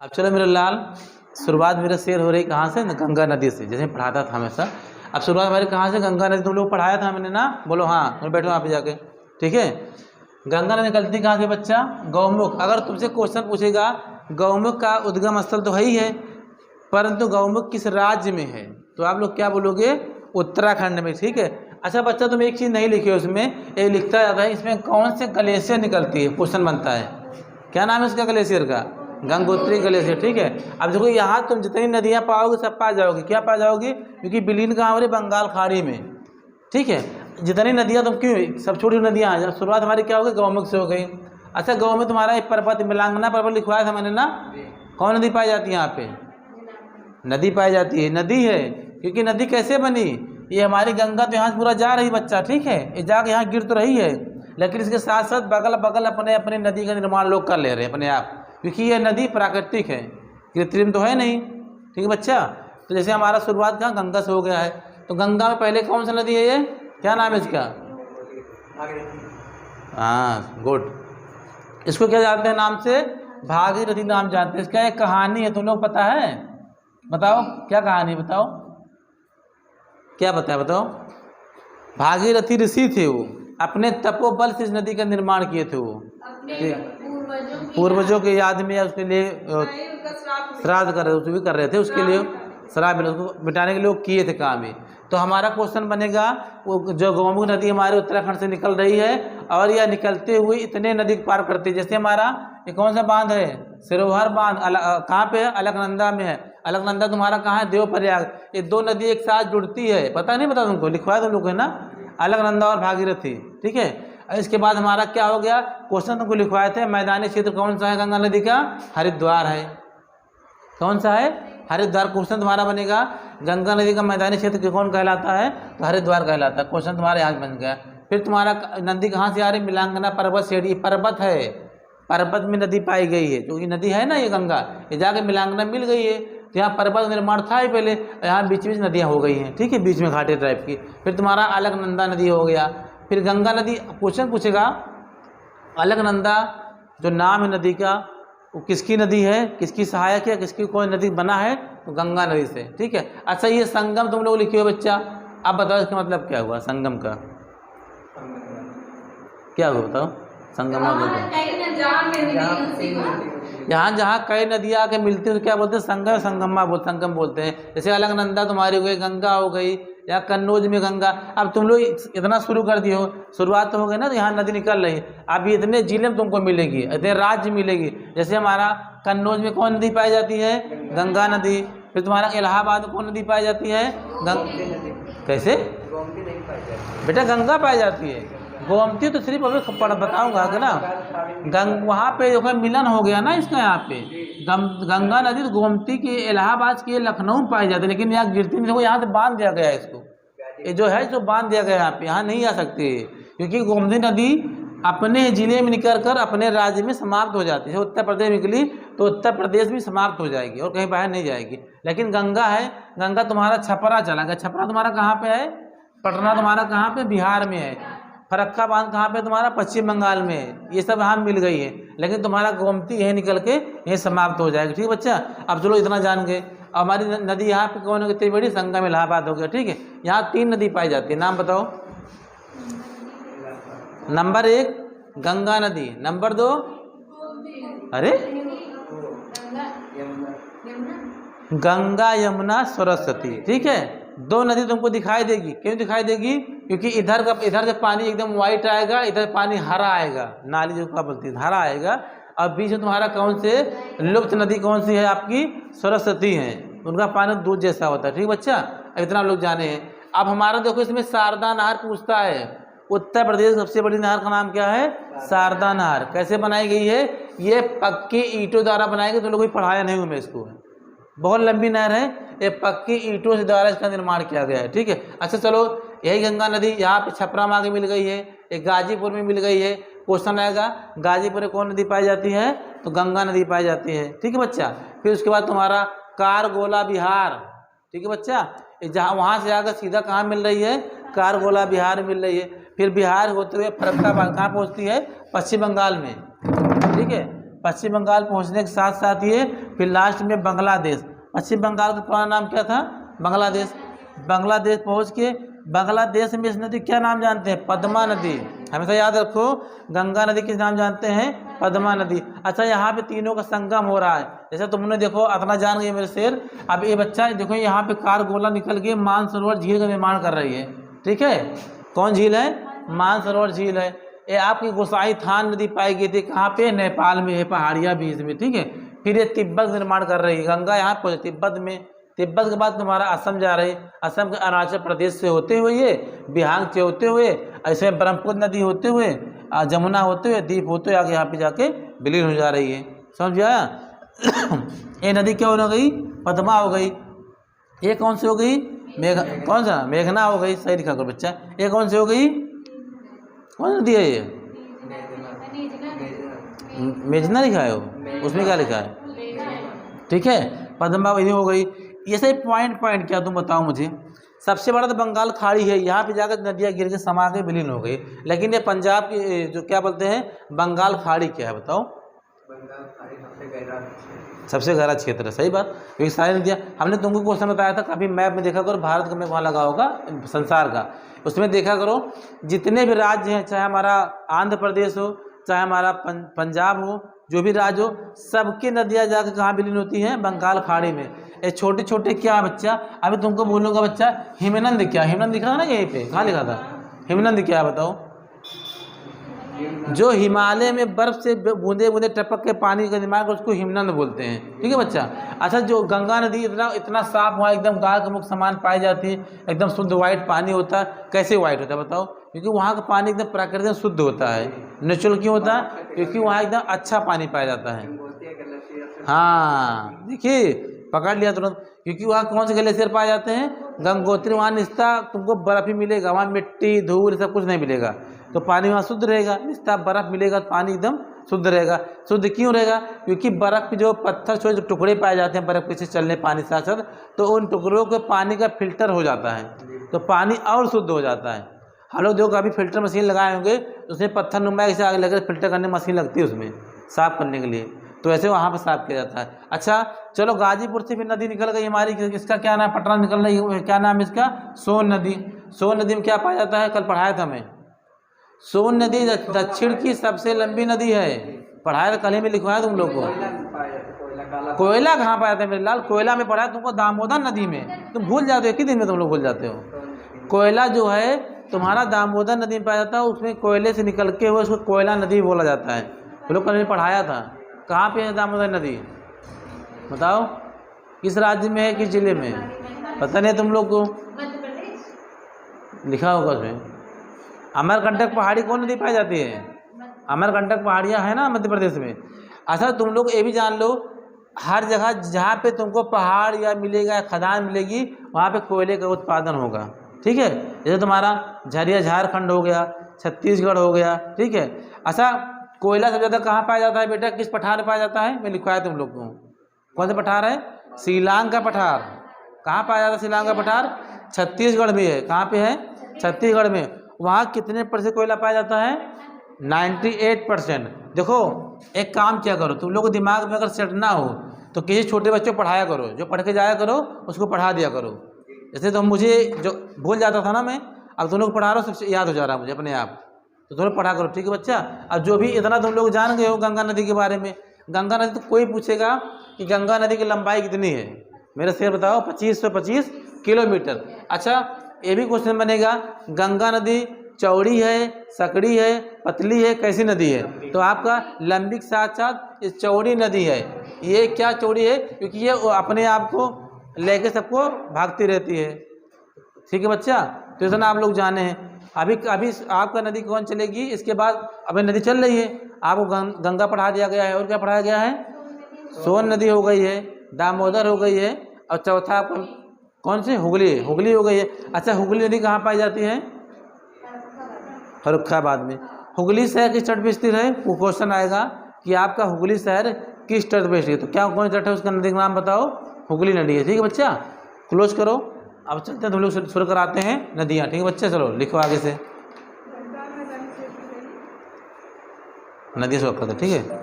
अब चलो मेरे लाल, शुरुआत मेरा शेर हो रही कहाँ से, गंगा नदी से, जैसे पढ़ाता था हमेशा। अब शुरुआत हमारी कहाँ से, गंगा नदी। तुम लोग पढ़ाया था मैंने ना, बोलो हाँ, तुम बैठो यहाँ पे जाके, ठीक है। गंगा नदी निकलती कहाँ से बच्चा, गौमुख। अगर तुमसे क्वेश्चन पूछेगा गौमुख का उद्गम स्थल तो है ही है, परंतु गौमुख किस राज्य में है, तो आप लोग क्या बोलोगे, उत्तराखंड में, ठीक है। अच्छा बच्चा, तुम एक चीज़ नहीं लिखे उसमें, ये लिखता जाता है इसमें कौन से ग्लेशियर निकलती है, क्वेश्चन बनता है, क्या नाम है उसका ग्लेशियर का, गंगोत्री ग्लेशियर, ठीक है। अब देखो यहाँ तुम जितनी नदियाँ पाओगे सब पा जाओगे, क्या पा जाओगे, क्योंकि विलीन कहाँ हो रही, बंगाल खाड़ी में, ठीक है। जितनी नदियाँ तुम क्यों, सब छोटी नदियाँ हैं, शुरुआत हमारी क्या हो गई, गौमुख से हो गई। अच्छा गौ में तुम्हारा एक पर्वत, मिलांगना पर्वत लिखवाया था मैंने ना, कौन नदी पाई जाती है यहाँ पे, नदी पाई जाती है, नदी है, क्योंकि नदी कैसे बनी, ये हमारी गंगा तो यहाँ से पूरा जा रही बच्चा, ठीक है, ये जाके यहाँ गिर तो रही है, लेकिन इसके साथ साथ बगल बगल अपने अपने नदी का निर्माण लोग कर ले रहे हैं अपने आप, क्योंकि ये नदी प्राकृतिक है, कृत्रिम तो है नहीं, ठीक है बच्चा। तो जैसे हमारा शुरुआत कहाँ, गंगा से हो गया है, तो गंगा में पहले कौन सा नदी है, ये क्या नाम है इसका, हाँ गुड, इसको क्या जानते हैं नाम से, भागीरथी नाम जानते हैं। इसका एक कहानी है, तुम लोग पता है, बताओ क्या कहानी, बताओ क्या बताया, बताओ। भागीरथी ऋषि थे वो, अपने तपोबल से इस नदी का निर्माण किए थे वो, पूर्वजों की याद में, उसके लिए श्राद्ध कर रहे, भी कर रहे थे, उसके लिए श्राद्ध उसको मिटाने के लिए किए थे काम ही। तो हमारा क्वेश्चन बनेगा, वो जो गौमुख नदी हमारे उत्तराखंड से निकल रही है और यह निकलते हुए इतने नदी पार करती है, जैसे हमारा ये कौन सा बांध है, सिरोहर बांध, कहाँ पे है, अलकनंदा में है। अलकनंदा तुम्हारा कहाँ है, देवप्रयाग। ये दो नदी एक साथ जुड़ती है, पता नहीं पता तुमको, लिखवाया तुम लोग है ना, अलकनंदा और भागीरथी, ठीक है। इसके बाद हमारा क्या हो गया, क्वेश्चन तुमको लिखवाए थे, मैदानी क्षेत्र कौन सा है गंगा नदी का, हरिद्वार है, कौन सा है, हरिद्वार। क्वेश्चन तुम्हारा बनेगा, गंगा नदी का मैदानी क्षेत्र कौन कहलाता है, तो हरिद्वार कहलाता है। क्वेश्चन तुम्हारे यहाँ बन गया। फिर तुम्हारा नदी कहाँ से आ रही, मिलांगना पर्वत से, ये पर्वत है, पर्वत में नदी पाई गई है, क्योंकि नदी है ना ये गंगा, ये जाके मिलांगना मिल गई है, तो यहाँ पर्वत निर्माण था ही पहले, यहाँ बीच बीच नदियाँ हो गई हैं, ठीक है, बीच में घाटे टाइप की। फिर तुम्हारा अलकनंदा नदी हो गया। फिर गंगा नदी, क्वेश्चन पूछेगा अलकनंदा जो नाम है नदी का, वो किसकी नदी है, किसकी सहायक है, किसकी कोई नदी बना है, तो गंगा नदी से, ठीक है। अच्छा ये संगम तुम लोग लिखे हो बच्चा, अब बताओ इसका मतलब क्या हुआ, संगम का क्या हुआ, बताओ संगम। यहाँ जहाँ कई नदियाँ आके मिलती हैं तो क्या बोलते हैं, संगम, संगमा बोलते, संगम बोलते हैं। जैसे अलकनंदा तुम्हारी हो गई, गंगा हो गई, या कन्नौज में गंगा। अब तुम लोग इतना शुरू कर दिए हो, शुरुआत तो हो गई ना, तो यहाँ नदी निकल रही है, अब इतने जिले में तुमको मिलेगी, इतने राज्य मिलेगी। जैसे हमारा कन्नौज में कौन नदी पाई जाती है, गंगा नदी। फिर तुम्हारा इलाहाबाद में कौन नदी पाई जाती है, कैसे बेटा, गंगा पाई जाती है, गोमती तो सिर्फ अभी बताऊंगा कि ना, वहाँ पे देखो मिलन हो गया ना इसका, यहाँ पे गंगा नदी तो गोमती की इलाहाबाद की लखनऊ में पाई जाती है, लेकिन यहाँ गिरती नहीं, देखो यहाँ से बांध दिया गया है इसको, ये जो है जो बांध दिया गया है यहाँ पे, यहाँ नहीं आ सकती है, क्योंकि गोमती नदी अपने जिले में निकल कर अपने राज्य में समाप्त हो जाती है। उत्तर प्रदेश निकली तो उत्तर प्रदेश भी समाप्त हो जाएगी और कहीं बाहर नहीं जाएगी। लेकिन गंगा है, गंगा तुम्हारा छपरा चला गया, छपरा तुम्हारा कहाँ पे है, पटना तुम्हारा कहाँ पे, बिहार में है। फरक्का बांध कहाँ पे तुम्हारा, पश्चिम बंगाल में है। ये सब यहाँ मिल गई है, लेकिन तुम्हारा गोमती यहीं निकल के यहीं समाप्त हो जाएगा, ठीक है बच्चा। अब चलो इतना जान गए। हमारी नदी यहाँ पे कौन है, कितनी बड़ी, संगम, इलाहाबाद हो गया, ठीक है। यहाँ 3 नदी पाई जाती है, नाम बताओ। नंबर 1 गंगा नदी, नंबर 2 अरे गंगा यमुना सरस्वती, ठीक है। 2 नदी तुमको दिखाई देगी, क्यों दिखाई देगी, क्योंकि इधर से पानी एकदम वाइट आएगा, इधर पानी हरा आएगा, नाली जो क्या बोलती है, हरा आएगा। और बीच में तुम्हारा कौन से लुप्त नदी कौन सी है, आपकी सरस्वती है, उनका पानी दूध जैसा होता है, ठीक बच्चा। इतना लोग जाने हैं। अब हमारा देखो इसमें शारदा नहर पूछता है, उत्तर प्रदेश सबसे बड़ी नहर का नाम क्या है, शारदा नहर। कैसे बनाई गई है, ये पक्की ईंटों द्वारा बनाई गई, तो लोग भी पढ़ाया नहीं हूँ मैं इसको, बहुत लंबी नहर है, ये पक्की ईंटों से द्वारा इसका निर्माण किया गया है, ठीक है। अच्छा चलो, यही गंगा नदी यहाँ पे छपरा में आगे मिल गई है, एक गाजीपुर में मिल गई है। क्वेश्चन आएगा गाजीपुर में कौन नदी पाई जाती है, तो गंगा नदी पाई जाती है, ठीक है बच्चा। फिर उसके बाद तुम्हारा कारगोला बिहार, ठीक है बच्चा, जहाँ वहाँ से आकर सीधा कहाँ मिल रही है, कारगोला बिहार मिल रही है। फिर बिहार होते हुए फरक्काबाद कहाँ पहुँचती है, पश्चिम बंगाल में, ठीक है। पश्चिम बंगाल पहुंचने के साथ साथ ये फिर लास्ट में बांग्लादेश, पश्चिम बंगाल का पुराना नाम क्या था? बांग्लादेश। बांग्लादेश पहुंच के बांग्लादेश में इस नदी क्या नाम जानते हैं? पद्मा नदी। हमेशा याद रखो, गंगा नदी किस नाम जानते हैं? पद्मा नदी। अच्छा, यहाँ पे तीनों का संगम हो रहा है। जैसे तुमने देखो इतना जान गए मेरे शेर। अब ये बच्चा देखो यहाँ पे कारगोला निकल के मानसरोवर झील का निर्माण कर रही है। ठीक है, कौन झील है? मानसरोवर झील है। ये आपकी गोसाई थान नदी पाई गई थी कहाँ पे? नेपाल में है, पहाड़िया बीच में। ठीक है, फिर ये तिब्बत निर्माण कर रही है। गंगा यहाँ पर तिब्बत में, तिब्बत के बाद तुम्हारा असम जा रही, असम के अरुणाचल प्रदेश से होते हुए ये बिहार से होते हुए ऐसे ब्रह्मपुत्र नदी होते हुए जमुना होते हुए दीप होते हुए आगे यहाँ पे जाके विलीन हो जा रही है। समझ आया? ये नदी क्या हो गई? पद्मा हो गई। ये कौन सी हो गई? कौन सा? मेघना हो गई। सही लिखा करो बच्चा। ये कौन सी हो गई? कौन नदी है ये? मेघना लिखा है वो, उसमें क्या लिखा है? ठीक है, पद्मा ये हो गई। ये सही पॉइंट क्या तुम बताओ मुझे। सबसे बड़ा तो बंगाल खाड़ी है, यहाँ पे जाकर नदियाँ गिर के समा के विलीन हो गई। लेकिन ये पंजाब की जो क्या बोलते हैं बंगाल खाड़ी क्या है बताओ? बंगाल खाड़ी सबसे गहरा क्षेत्र है। सही बात, क्योंकि सारी नदियाँ, हमने तुमको क्वेश्चन बताया था, कभी मैप में देखा करो, भारत का मैप वहाँ लगा होगा संसार का, उसमें देखा करो जितने भी राज्य हैं, चाहे हमारा आंध्र प्रदेश हो, चाहे हमारा पंजाब हो, जो भी राज्य हो, सबकी नदियाँ जाकर कहाँ विलीन होती हैं? बंगाल खाड़ी में। ये छोटे छोटे क्या बच्चा, अभी तुमको बोलूँगा बच्चा, हिमनंद क्या? हिमनंद लिखा था ना यहीं पे, कहाँ लिखा था? हिमनंद क्या बताओ? जो हिमालय में बर्फ से बूंदे बूंदे टपक के पानी का निर्माण उसको हिमनंद बोलते हैं। ठीक है बच्चा। अच्छा, जो गंगा नदी इतना साफ, वहाँ एकदम गाय के मुख समान पाई जाती है, एकदम शुद्ध वाइट पानी होता है। कैसे वाइट होता है बताओ? क्योंकि वहाँ का पानी एकदम प्राकृतिक शुद्ध होता है। नेचुरल क्यों होता है? क्योंकि वहाँ एकदम अच्छा पानी पाया जाता है। हाँ देखिए, पकड़ लिया तुरंत। क्योंकि वहाँ कौन से ग्लेशियर पाए जाते हैं? गंगोत्री। वहाँ निस्ता तुमको बर्फ ही मिलेगा, वहाँ मिट्टी धूल सब कुछ नहीं मिलेगा, तो पानी वहाँ शुद्ध रहेगा। निस्ता बर्फ मिलेगा तो पानी एकदम शुद्ध रहेगा। शुद्ध क्यों रहेगा? क्योंकि बर्फ के जो पत्थर छोटे टुकड़े पाए जाते हैं बर्फ के से चलने पानी साथ साथ, तो उन टुकड़ों के पानी का फिल्टर हो जाता है, तो पानी और शुद्ध हो जाता है। हम लोग जो कभी फिल्टर मशीन लगाए होंगे, उसमें पत्थर नुमा से आगे लगे फिल्टर करने मशीन लगती है उसमें साफ़ करने के लिए, तो ऐसे वहाँ पर साफ़ किया जाता है। अच्छा चलो, गाजीपुर से फिर नदी निकल गई हमारी, इसका क्या नाम? पटना निकल रही है, क्या नाम है इसका? सोन नदी। सोन नदी में क्या पाया जाता है? कल पढ़ाया था मैं। सोन नदी दक्षिण की सबसे लंबी नदी है। पढ़ाया था कल ही में, लिखवाया तुम लोग को। कोयला कहाँ पाया था मेरे लाल? कोयला में पढ़ाया तुमको दामोदर नदी में। तुम भूल जाते हो, एक ही दिन में तुम लोग भूल जाते हो। कोयला जो है तुम्हारा दामोदर नदी में पाया जाता है, उसमें कोयले से निकल के हुए उसको कोयला नदी बोला जाता है। तुम लोग कल में पढ़ाया था। कहाँ पे है दामोदर नदी बताओ? किस राज्य में है, किस जिले में? पता नहीं तुम लोग को, लिखा होगा उसमें। अमरकंटक पहाड़ी कौन नदी पाई जाती है? अमरकंटक पहाड़ियाँ है ना मध्य प्रदेश में। अच्छा तुम लोग ये भी जान लो, हर जगह जहाँ पे तुमको पहाड़ या मिलेगा, खदान मिलेगी, वहाँ पे कोयले का उत्पादन होगा। ठीक है, जैसे तुम्हारा झरिया झारखंड हो गया, छत्तीसगढ़ हो गया। ठीक है। अच्छा, कोयला सबसे ज़्यादा कहाँ पाया जाता है बेटा? किस पठार में पाया जाता है? मैं लिखवाया तुम लोग को। कौन सा पठार है? शिलांग का पठार। कहाँ पाया जाता है शिलांग का पठार? छत्तीसगढ़ में है। कहाँ पे है? छत्तीसगढ़ में। वहाँ कितने % कोयला पाया जाता है? 98%। देखो एक काम क्या करो, तुम लोग को दिमाग में अगर सेट ना हो तो किसी छोटे बच्चे को पढ़ाया करो, जो पढ़ के जाया करो उसको पढ़ा दिया करो। जैसे तो मुझे जो भूल जाता था ना मैं, अब तुम लोग पढ़ा रहा हो, सबसे याद हो जा रहा है मुझे अपने आप, तो तुम लोग पढ़ा करो। ठीक है बच्चा। अब जो भी इतना तुम लोग जान गए हो गंगा नदी के बारे में, गंगा नदी तो कोई पूछेगा कि गंगा नदी की लंबाई कितनी है, मेरे शेर बताओ? 2525 किलोमीटर। अच्छा ये भी क्वेश्चन बनेगा, गंगा नदी चौड़ी है, सकड़ी है, पतली है, कैसी नदी है? तो आपका लंबी के साथ साथ ये चौड़ी नदी है। ये क्या चौड़ी है? क्योंकि ये अपने आप को लेके सबको भागती रहती है। ठीक है बच्चा, तो इतना आप लोग जाने हैं। अभी आपका नदी कौन चलेगी इसके बाद? अभी नदी चल रही है, आपको गंगा पढ़ा दिया गया है, और क्या पढ़ाया गया है? सोन नदी हो गई है, दामोदर हो गई है, और चौथा आपको कौन सी? हुगली। हुगली हो गई है। अच्छा हुगली नदी कहाँ पाई जाती है? फर्रुखाबाद में। हुगली शहर किस तट पर स्थित है? वो क्वेश्चन आएगा कि आपका हुगली शहर किस तट पर स्थित है, तो क्या कौन तट है उसका नदी का नाम बताओ? हुगली नदी है। ठीक है बच्चा, क्लोज करो। अब चलते हैं, तुम लोग शुरू कराते हैं नदियाँ। ठीक है बच्चा, चलो लिखो आगे से, नदियाँ शुरू करते। ठीक है।